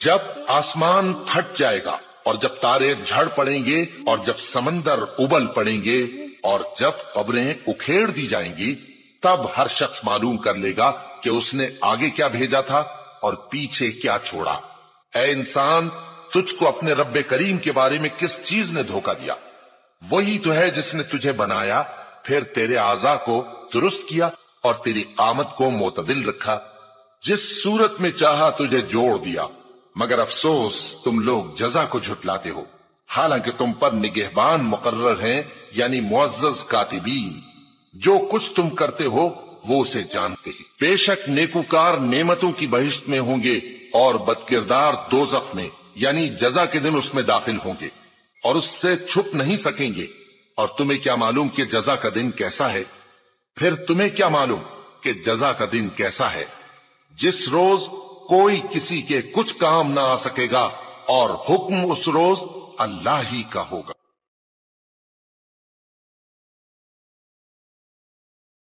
جب آسمان پھٹ جائے گا اور جب تارے جھڑ پڑیں گے اور جب سمندر ابل پڑیں گے اور جب قبریں اکھیڑ دی جائیں گی، تب ہر شخص معلوم کر لے گا کہ اس نے آگے کیا بھیجا تھا اور پیچھے کیا چھوڑا۔ اے انسان، تجھ کو اپنے رب کریم کے بارے میں کس چیز نے دھوکہ دیا؟ وہی تو ہے جس نے تجھے بنایا، پھر تیرے اعضاء کو درست کیا اور تیری قامت کو معتدل رکھا، جس صورت میں چاہا تجھے جوڑ دیا، مگر افسوس تم لوگ جزا کو جھٹلاتے ہو، حالانکہ تم پر نگہبان مقرر ہیں، یعنی معزز کاتبین۔ جو کچھ تم کرتے ہو وہ اسے جانتے ہیں۔ بے شک نیکوکار نعمتوں کی بہشت میں ہوں گے اور بدکردار دوزخ میں، یعنی جزا کے دن اس میں داخل ہوں گے اور اس سے چھپ نہیں سکیں گے۔ اور تمہیں کیا معلوم کہ جزا کا دن کیسا ہے؟ پھر تمہیں کیا معلوم کہ جزا کا دن کیسا ہے؟ جس روز کوئی کسی کے کچھ کام نہ آ سکے گا اور حکم اس روز اللہ ہی کا ہوگا۔